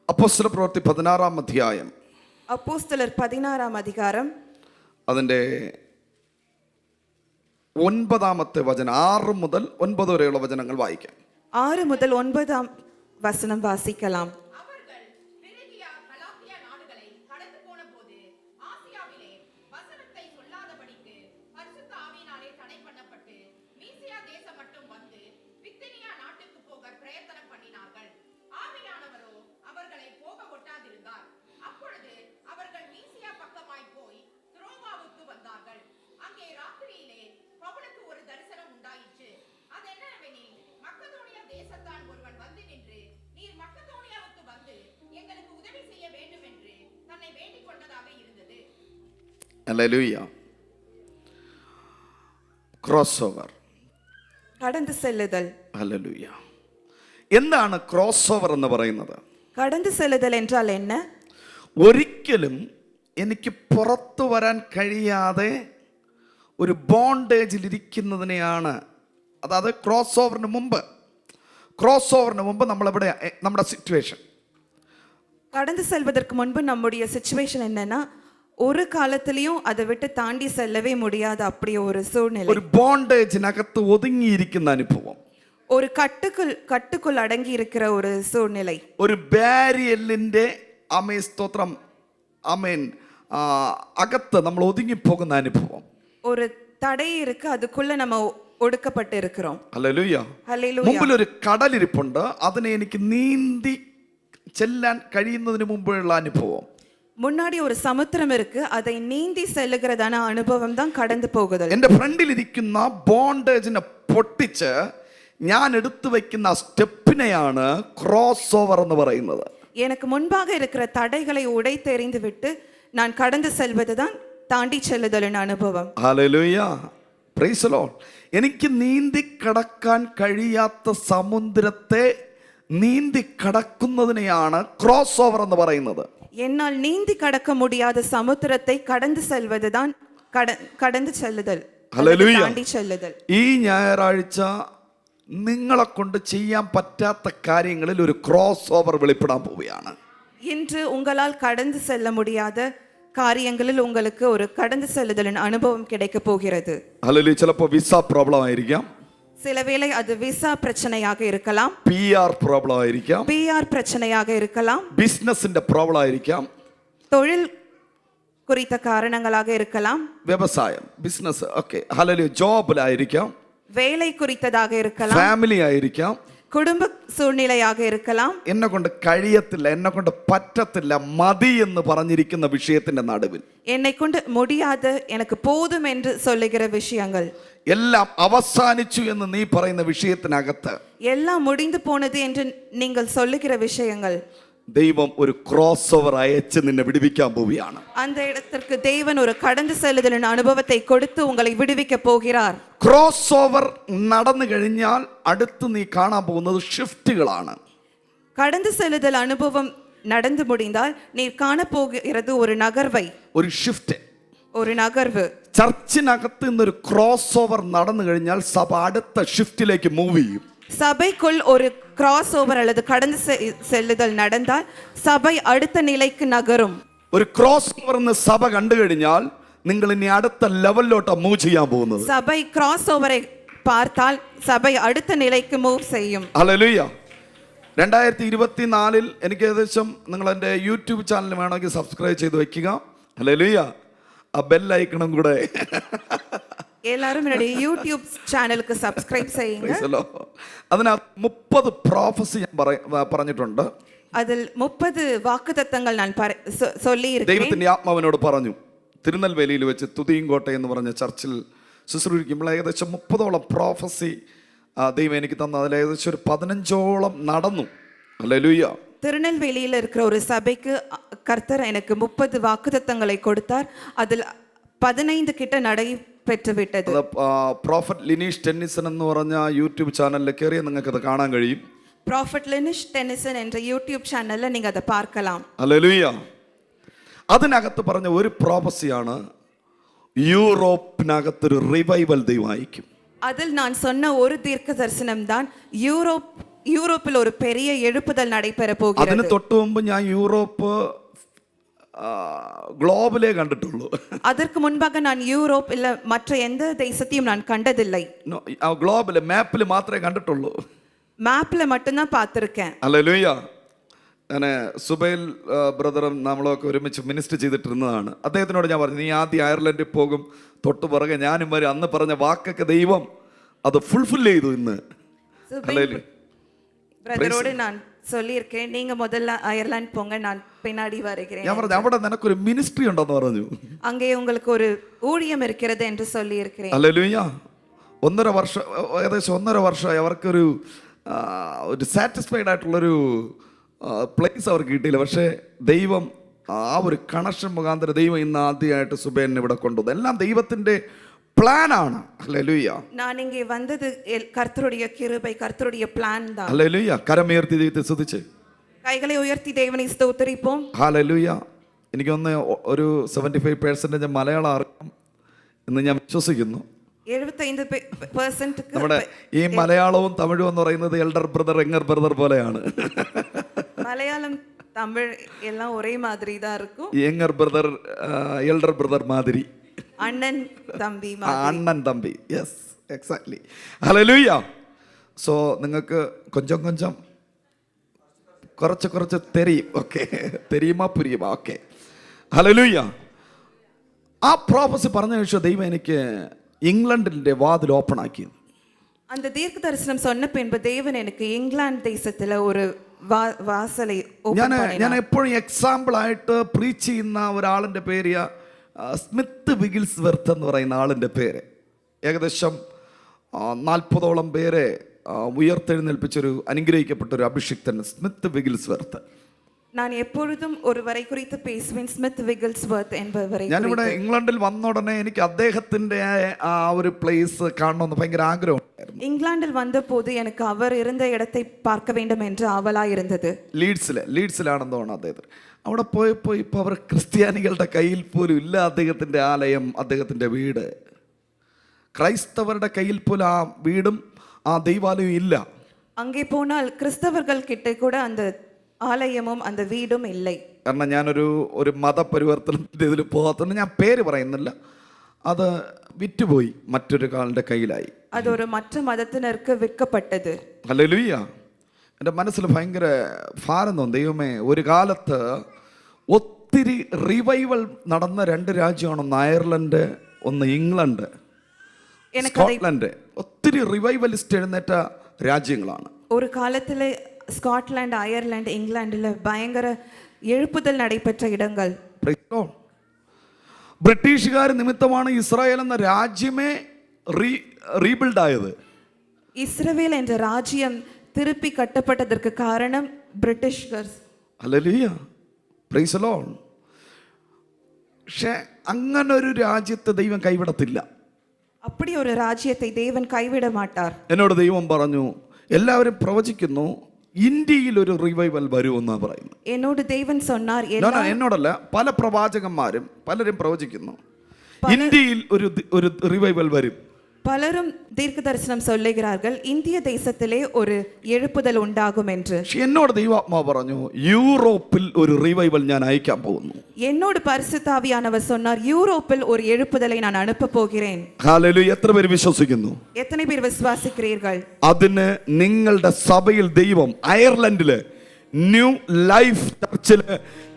അപ്പോസ്തലപ്രവൃത്തി 16-ാം അധ്യായം. അപ്പോസ്തലർ 16-ാം അധികാരം അതിൻ്റെ 9-ാമത്തെ വചനം, 6 മുതൽ 9 വരെയുള്ള വചനങ്ങൾ വായിക്കാം. 6 മുതൽ 9-ാം വസനം വാസിக்கலாம். ഹല്ലേലൂയ. ക്രോസ് ഓവർ, കടന്നു ചെല്ലുതൽ. ഹല്ലേലൂയ. എന്താണ് ക്രോസ് ഓവർ എന്ന് പറയുന്നത്? കടന്നു ചെല്ലുതൽ എന്നാൽ என்ன? ഒരിക്കലും എനിക്ക് പുറത്തു വരാൻ കഴിയാതെ ഒരു ബോണ്ടേജിൽ ഇരിക്കുന്നതിനെയാണ്, അതായത് ക്രോസ് ഓവറിന് മുമ്പ് നമ്മളെവിടെ, നമ്മുടെ സിറ്റുവേഷൻ. கடந்து செல்வதற்கு முன்பு நம்முடைய சிச்சுவேஷன் என்னன்னா, ஒரு காலத்திலயும் அதை விட்டு தாண்டி செல்லவே முடியாத அப்படி ஒரு சூழ்நிலை. ഒരു ബോണ്ടേജിനകത്ത് ഒതുങ്ങിയിരിക്കുന്ന അനുഭവം, ഒരു കട്ടുക്കുள் അടങ്ങി இருக்கிற ഒരു സൂழ்நிலை, ഒരു ബാരിയലിന്റെ സ്തോത്രം ആമേൻ അകത്ത് നമ്മൾ ഒതുങ്ങിപ്പോകുന്ന അനുഭവം. ഒരു തടയ இருக்கு, அதுக்குள்ள நம்ம ഒടുക്കപ്പെട്ട് இருக்கிறோம். ഹല്ലേലൂയ. ഹല്ലേലൂയ. മുമ്പിൽ ഒരു കടലിരിപ്പുണ്ട്, അതിനെ എനിക്ക് നീന്തി ചെല്ലാൻ കഴിയുന്നതിന് മുമ്പുള്ള അനുഭവം. മുன்னாடி ഒരു സമുദ്രം இருக்கு, அதை നീന്തി செல்லுகிறதான അനുഭവം தான் கடந்து போகுதல். എൻ്റെ ഫ്രണ്ടിലിരിക്കുന്ന ബോണ്ടേജിനെ പൊട്ടിച്ച് ഞാൻ എടുത്തു വയ്ക്കുന്ന സ്റ്റെപ്പിനെയാണ് ക്രോസ് ഓവർ എന്ന് പറയുന്നത്. எனக்கு முன்பாக இருக்கிற தடைகளை உடைத்தெறிந்து விட்டு நான் கடந்து செல்வதுதான் தாண்டி செல்லுதலின் அனுபவம். ഹല്ലേലൂയ. Praise the Lord. എനിക്ക് നീന്തി കടക്കാൻ കഴിയാത്ത സമുദ്രത്തെ നീന്തി കടക്കുന്നതിനെയാണ് ക്രോസ് ഓവർ എന്ന് പറയുന്നത്. എന്നാൽ നീന്തി കടക്ക முடியாத സമുദ്രത്തെ കടന്നു செல்வதுதான் കടന്നു ചെല്ലുതൽ. ഹല്ലേലൂയ. താണ്ടി ചെല്ലുതൽ. ഈ ഞായറാഴ്ച നിങ്ങളെ കൊണ്ട് ചെയ്യാൻ പറ്റാത്ത കാര്യങ്ങളിൽ ഒരു ക്രോസ് ഓവർ വെളിപ്പെടാൻ പോവുകയാണ്. இன்று உங்களால் கடந்து செல்ல முடியாத കാര്യങ്ങളിൽ உங்களுக்கு ഒരു കടന്നു செல்லுதலின் അനുഭവം கிடைக்க போகிறது. ഹല്ലേലൂയ. ചിലപ്പോൾ വിസ പ്രോബ്ലം ആയിരിക്കാം, சில வேளை அது விசா பிரச்சனையாக இருக்கலாம், PR പ്രോബ്ലം ആയിരിക്കാം, PR பிரச்சனையாக இருக்கலாம், ബിസിനസിന്റെ പ്രോബ്ലം ആയിരിക്കാം, தொழில் குறித்த காரணங்களாக இருக்கலாம், വ്യവസായം ബിസിനസ് ഓക്കെ, ഹല്ലേലൂയ, ജോബിലായിരിക്കാം, வேலை குறித்ததாக இருக்கலாம், ഫാമിലി ആയിരിക്കാം, കുടുംബ സൂழ்நிலையாக இருக்கலாம். എന്നെ കൊണ്ട് കഴിയത്തില്ല, എന്നെ കൊണ്ട് പറ്റത്തില്ല, മതി എന്ന് പറഞ്ഞിരിക്കുന്ന വിഷയത്തിന്റെ നടുവിൽ என்னை கொண்டு முடியாது, எனக்கு போதும் என்று சொல்லுகிற விஷயங்கள், എല്ലാം അവസാനിച്ചു എന്ന് നീ പറയുന്ന വിഷയത്തിനകത്ത് எல்லாம் முடிந்து போனது என்று நீங்கள் சொல்லுகிற விஷயங்கள், ദൈവം ഒരു ക്രോസ് ഓവർ അയച്ച് നിന്നെ വിടുവിക്കാൻ പോവുകയാണ്. அந்த இடத்திற்கு தேவன் ஒரு கடந்து செல்லுதலின் அனுபவத்தை கொடுத்து உங்களை விடுவிக்க போகிறார். ക്രോസ് ഓവർ നടന്നു കഴിഞ്ഞാൽ അടുത്ത് നീ കാണാൻ പോകുന്നത് ഷിഫ്റ്റുകളാണ്. கடந்து செல்லுதல் அனுபவம் நடந்து முடிந்தால் நீ காண போகிறது ஒரு நகர்வை, ഒരു ഷിഫ്റ്റ്, ഒരു നഗർവ്. ചർച്ചിനകത്ത് നിന്നൊരു ക്രോസ് ഓവർ നടന്നു കഴിഞ്ഞാൽ സഭ അടുത്ത ഷിഫ്റ്റിലേക്ക് മൂവ് ചെയ്യും. சபைக்குள் ஒரு கிராஸ் ஓவர் அல்லது கடந்து செல்லுதல் நடந்தால் சபை அடுத்த நிலைக்கு நகரும். ഒരു ക്രോസ് ഓവർ എന്ന് സഭ കണ്ടു കഴിഞ്ഞാൽ നിങ്ങൾ ഇനി അടുത്ത ലെവലിലോട്ട് മൂവ് ചെയ്യാൻ പോകുന്നത്. சபை கிராஸ் ஓவரை பார்த்தால் சபை അടുത്ത നിലയ്ക്ക് മൂവ് ചെയ്യും. ഹല്ലേലൂയ. 2024 എനിക്ക് ഏകദേശം നിങ്ങൾ എൻ്റെ യൂട്യൂബ് ചാനൽ വേണമെങ്കിൽ സബ്സ്ക്രൈബ് ചെയ്ത് വെക്കുക. ഹല്ലേലൂയ. ആ ബെൽ ഐക്കണും കൂടെ எல்லாரும் என்னுடைய யூடியூப் சேனலுக்கு சப்ஸ்கிரைப் செய்யுங்க. അതിനകത്ത് 30 പ്രോഫസി ഞാൻ പറഞ്ഞിട്ടുണ്ട്. അതിൽ 30 വാക്കുതത്തങ്ങൾ ഞാൻ சொல்லியிருக்கிறேன். ദൈവത്തിന്റെ ആത്മാവിനോട് പറഞ്ഞു, തിരുനെൽവേലിയിൽ വെച്ച് തുതിയങ്കോട്ടെ എന്ന് പറഞ്ഞ ചർച്ചിൽ ശുശ്രൂഷിക്കുമ്പോൾ ഏകദേശം 30ഓളം പ്രോഫസി ദൈവം എനിക്ക് തന്നു. അതിൽ ഏകദേശം ഒരു 15ഓളം നടന്നു. ഹല്ലേലൂയ. திருநெல்வேலியில் இருக்கிற ஒரு சபைக்கு கர்த்தர் எனக்கு 30 வாக்குத்தத்தங்களை கொடுத்தார். அதில் 15 கிட்ட நடைபெற்று விட்டது. പ്രോഫറ്റ് ലിനീഷ് ടെന്നിസൺ എന്ന് പറഞ്ഞ യൂട്യൂബ് ചാനലിൽ കയറിയാൽ നിങ്ങൾക്ക് അത് കാണാൻ കഴിയും. ப்ராஃபட் லினிஷ் டென்னிசன் என்ற யூடியூப் சேனல்ல நீங்க அதை பார்க்கலாம். ഹല്ലേലൂയ. അതിനകത്ത് പറഞ്ഞ ഒരു പ്രോഫസിയാണ് യൂറോപ്പിനകത്തൊരു റിവൈവൽ ദൈവം അയക്കും. அதில் நான் சொன்ன ஒரு தீர்க்க தரிசனம் தான் யூரோப் യൂറോപ്പിൽ ഒരു പെരിയ എഴുപ്പുതൽ നடைபெற അതിന് പോകുகிறது. തൊട്ട് മുമ്പ് ഞാൻ യൂറോപ്പ് ഗ്ലോബലേ കണ്ടിട്ടുള്ളൂ. அதற்கு முன்பாக நான் யூரோப் இல்ல மற்ற எந்த தேசத்தையும் நான் கண்டதில்லை. ഗ്ലോബല് മാപ്പിൽ മാത്രമേ കണ്ടിട്ടുള്ളൂ. മാപ്പിൽ மட்டும்தான் பார்த்திருக்கேன். ഹല്ലേലൂയ. ഞാൻ സുബൈൽ ബ്രദറും നമ്മളൊക്കെ ഒരുമിച്ച് മിനിസ്റ്റർ ചെയ്തിട്ടിരുന്നതാണ്. അദ്ദേഹത്തിനോട് ഞാൻ പറഞ്ഞു, നീ ആദ്യം അയർലൻഡിൽ പോകും, തൊട്ട് പുറകെ ഞാനും വരും. അന്ന് പറഞ്ഞ വാക്കൊക്കെ ദൈവം അത് ഫുൾഫിൽ ചെയ്തു ഇന്ന്. ഹല്ലേലൂയ. பிரதரோடு நான் சொல்லியிருக்கேன், நீங்க முதல்ல அயர்லாந்து போங்க, நான் பின்னாடி வருகிறேன். ഞാൻ പറഞ്ഞു അവിടെ നിനക്കൊരു മിനിസ്ട്രി ഉണ്ടെന്ന് പറഞ്ഞു. அங்கே உங்களுக்கு ஒரு ஊழியம் இருக்கிறது என்று சொல்லியிருக்கிறேன். ഹല്ലേലൂയ. ഏകദേശം 1.5 വർഷമായി അവർക്കൊരു ഒരു സാറ്റിസ്ഫൈഡ് ആയിട്ടുള്ളൊരു പ്ലേസ് അവർക്ക് കിട്ടിയില്ല. പക്ഷേ ദൈവം ആ ഒരു കണക്ഷൻ മുഖാന്തരം ദൈവം ഇന്ന് ആദ്യമായിട്ട് സുബേനെ ഇവിടെ കൊണ്ടുവന്നു. എല്ലാം ദൈവത്തിൻ്റെ പ്ലാനാണ്. ഹല്ലേലൂയ. நான் இங்கே வந்தது கர்த்தருடைய கிருபை, கர்த்தருடைய பிளான் தான். ഹല്ലേലൂയ. കരമുയർത്തി ദൈവത്തെ സ്തുതിച്ച് கைகளை உயர்த்தி தேவனை ஸ்தோத்திரிப்போம். ഹല്ലേലൂയ. എനിക്കൊന്ന് ഒരു 75% മലയാളം അറിയാം എന്ന് ഞാൻ വിശ്വസിക്കുന്നു. 75% നമ്മുടെ ഈ മലയാളവും തമിഴും എന്ന് പറയുന്നത് എൽഡർ ബ്രദർ യങ്ങർ ബ്രദർ പോലെയാണ്. மலையாளம் தமிழ் எல்லாம் ஒரே மாதிரி தான் இருக்கும். യങ്ങർ ബ്രദർ എൽഡർ ബ്രദർ മാതിരി, அண்ணன் தம்பி അണ്ണൻ തമ്പി. Yes, exactly. ഹല്ലേലൂയ. സോ നിങ്ങൾക്ക് കൊഞ്ചം കുറച്ച് തെരിയും. ഓക്കെ, തെരിയുമാ പുരിയുമാ. Okay, hallelujah. ആ പ്രോഫസി പറഞ്ഞ ശേഷം ദൈവം എനിക്ക് ഇംഗ്ലണ്ടിൻ്റെ വാതിൽ ഓപ്പൺ ആക്കി. அந்த தீர்க்க தரிசனம் சொன்ன பின்பு தேவன் எனக்கு இங்கிலாந்து தேசத்துல ஒரு വാസലെ ഞാൻ എപ്പോഴും എക്സാമ്പിൾ ആയിട്ട് പ്രീച്ച് ചെയ്യുന്ന ഒരാളിൻ്റെ പേര് സ്മിത്ത് വിഗിൽസ്വർത്ത് എന്ന് പറയുന്ന ആളിൻ്റെ പേര്. ഏകദേശം 40ഓളം പേരെ ഉയർത്തെഴുന്നേൽപ്പിച്ചൊരു അനുഗ്രഹിക്കപ്പെട്ടൊരു അഭിഷിക്തൻ സ്മിത്ത് വിഗിൽസ്വർത്ത്. நான் எப்பொழுதும் ஒருவரை குறித்து பேசுவேன், ஸ்மித் விகில்ஸ்வர்த் என்பவரை. ഞാനിവിടെ ഇംഗ്ലണ്ടിൽ വന്ന ഉടനെ എനിക്ക് അദ്ദേഹത്തിൻ്റെ ആ ഒരു പ്ലേസ് കാണണമെന്ന് ഭയങ്കര ആഗ്രഹമുണ്ടായിരുന്നു. இங்கிலாந்தில் வந்தபோது எனக்கு அவர் இருந்த இடத்தை பார்க்க வேண்டும் என்று ஆவலாய் இருந்தது. ലീഡ്സിലാണെന്ന് തോന്നുന്നു അദ്ദേഹത്തിന്. അവിടെ പോയപ്പോൾ ഇപ്പോൾ അവർ ക്രിസ്ത്യാനികളുടെ കയ്യിൽ പോലും ഇല്ല അദ്ദേഹത്തിൻ്റെ ആലയം, അദ്ദേഹത്തിൻ്റെ വീട്. ക്രൈസ്തവരുടെ കയ്യിൽ പോലും ആ വീടും ആ ദൈവാലയവും ഇല്ല. அங்கே போனால் கிறிஸ்தவர்கள் கிட்ட கூட அந்த ആലയവും அந்த വീടും ഇല്ല. കാരണം ഞാനൊരു മതപരിവർത്തനത്തിൻ്റെ ഇതിൽ പോകാത്തതുകൊണ്ട് ഞാൻ പേര് പറയുന്നില്ല. അത് വിറ്റുപോയി, മറ്റൊരു കാലിൻ്റെ കയ്യിലായി. അതൊരു മറ്റു മതത്തിനർക്ക് വിൽക്കപ്പെട്ടത്. ഹല്ലേലൂയ. എൻ്റെ മനസ്സിൽ ഭയങ്കര ഭാരം തോന്നി. ദൈവമേ, ഒരു കാലത്ത് ഒത്തിരി റിവൈവൽ നടന്ന 2 രാജ്യമാണ്, ഒന്ന് അയർലൻഡ്, ഒന്ന് ഇംഗ്ലണ്ട്, സ്കോട്ട്ലൻഡ്. ഒത്തിരി റിവൈവലിസ്റ്റ് എഴുന്നേറ്റ രാജ്യങ്ങളാണ്. ഒരു കാലത്തിലെ സ്കോട്ട്ലാൻഡ്, അയർലാൻഡ്, ഇംഗ്ലണ്ടിൽ ഭയങ്കര എഴുപ്പുതൽ നடைபெற்ற ഇടങ്ങൾ. ബ്രിട്ടീഷുകാർ നിമിത്തമാണ് ഇസ്രായേൽ എന്ന രാജ്യമേ റീബിൽഡ് ആയത്. ഇസ്രായേൽ എന്ന രാജ്യം തിരുപ്പി കട്ടപ്പെട്ടதற்கு കാരണം ബ്രിട്ടീഷുകാർ. Hallelujah, praise the Lord. പക്ഷേ അങ്ങനെ ഒരു രാജ്യത്തെ ദൈവം കൈവിടത്തില്ല. அப்படி ஒரு ராஜ்யத்தை தேவன் கைவிட மாட்டார். എന്നോട് ദൈവം പറഞ്ഞു, എല്ലാവരും പ്രവചിക്കുന്നു ഇന്ത്യയിൽ ഒരു റിവൈവൽ വരുമെന്നാണ് പറയുന്നത്. എന്നോട് ദൈവൻ சொன்னார். എന്നോടല്ല, പല പ്രവാചകന്മാരും പലരും പ്രവചിക്കുന്നു ഇന്ത്യയിൽ ഒരു റിവൈവൽ വരും. പലരും ദീർഘദർശനം சொல்லுகிறார்கள், இந்திய தேசத்திலே ஒரு எழுப்புதல் ഉണ്ടാകും என்று. എന്നോട് ദൈവാത്മാവ് പറഞ്ഞു, യൂറോപ്പിൽ ഒരു റിവൈവൽ ഞാൻ അയക്കാൻ പോകുന്നു. എന്നോട് പരിശുദ്ധ ആവിയാനவர் சொன்னார், யூரோப்பில் ஒரு எழுப்புதலை நான் அனுப்ப போகிறேன். ഹല്ലേലൂയ. എത്ര പേര് വിശ്വസിക്കുന്നു? എത്ര പേർ വിശ്വസിக்கிறீர்கள்? അതിന് നിങ്ങളുടെ സഭയിൽ ദൈവം അയർലൻഡില് ന്യൂ ലൈഫ് ചർച്ചില്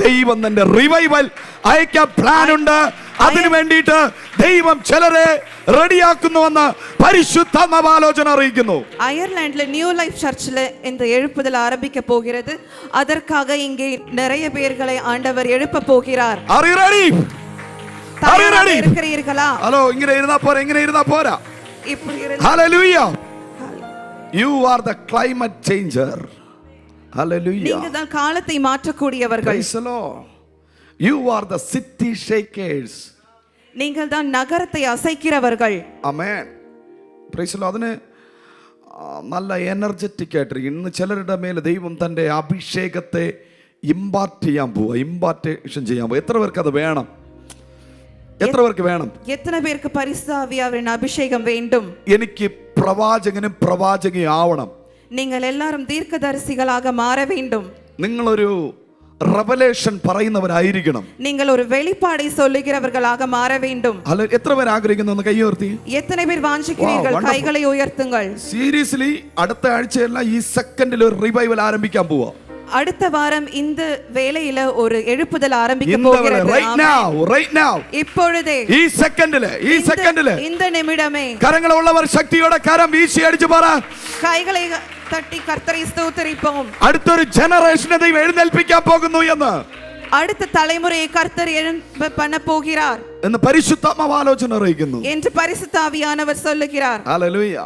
ദൈവം തന്റെ റിവൈവൽ അയക്കാൻ പ്ലാൻ ഉണ്ട്. അതിനു വേണ്ടിയിട്ട് ദൈവം ചിലരെ റെഡിയാക്കുന്നുവെന്ന് പരിശുദ്ധാത്മാവ് ആലോചന അറിയിക്കുന്നു. அயர்லாந்துல நியூ லைஃப் சர்ச்சில் இந்த எழுப்புதல் ஆரம்பிக்க போகிறது. அதற்காக இங்கே நிறைய பேர்களை ஆண்டவர் எழுப்ப போகிறார். Are you ready? Are you ready? இருக்கிறீர்களா? ഹലോ, ഇങ്ങനെ ഇരുന്നാ പോരാ. இப்படி Hallelujah. You are the climate changer. Hallelujah. நீங்கள் தான் காலத்தை மாற்றக்கூடியவர்கள். Praise the Lord. You are the city shakers. நீங்கள் தான் நகரத்தை அசைக்கிறவர்கள். Amen. Praise the Lord. അതിന് നല്ല എനർജറ്റിക് ആയിട്ട് ഇന്ന് ചിലരുടെ മേലെ ദൈവം തൻ്റെ അഭിഷേകത്തെ ഇമ്പാർട്ടേഷൻ ചെയ്യാൻ പോവുക. എത്ര പേർക്ക് അത് വേണം? എത്ര പേർക്ക് വേണം? എത്ര പേർക്ക് പരിശുദ്ധ ആവിയാനവരിன் അഭിഷേകം வேண்டும்? എനിക്ക് പ്രവാചകനും പ്രവാചകയും ആവണം. நீங்கள் எல்லாரும் தீர்க்கதரிசிகளாக மாற வேண்டும். നിങ്ങളൊരു റെവലേഷൻ പറയുന്നവരായിരിക്കണം. நீங்கள் ஒரு வெளிப்பாடை சொல்லுகிறவர்களாக மாற வேண்டும். അല്ല, എത്ര പേർ ആഗ്രഹിക്കുന്നു? ഒന്ന് കൈ ഉയർത്തി. எத்தனை பேர் வாஞ்சிக்கிறீர்கள்? கைகளை உயர்த்துங்கள். സീരിയസ്ലി അടുത്ത ആഴ്ചയല്ല, ഈ സെക്കൻഡിൽ ഒരു റിവൈവൽ ആരംഭിക്കാൻ പോവാ. அடுத்த வாரம் இந்த வேளையில ஒரு எழுப்புதல் ஆரம்பிக்க இந்த வேளை, போகிறது. right now. இப்பொழுதே, ഈ സെക്കൻഡില് இந்த நிமிடமே കരങ്ങളുള്ളവർ ശക്തിയോടെ കരം വീശി അടിച്ചു പറ. கைகளை தட்டி கர்த்தரை ஸ்தோத்திரிப்போம். അടുത്തൊരു ജനറേഷനെ ദൈവം എഴുന്നേൽപ്പിക്കാൻ പോകുന്നു அடுத்த தலைமுறையை கர்த்தர் எழும்ப பண்ண போகிறார் എന്ന് പരിശുദ്ധാത്മാവ് ആലോചന അറിയിക്കുന്നു என்று பரிசுத்த ஆவியானவர் சொல்லுகிறார். ഹല്ലേലൂയ.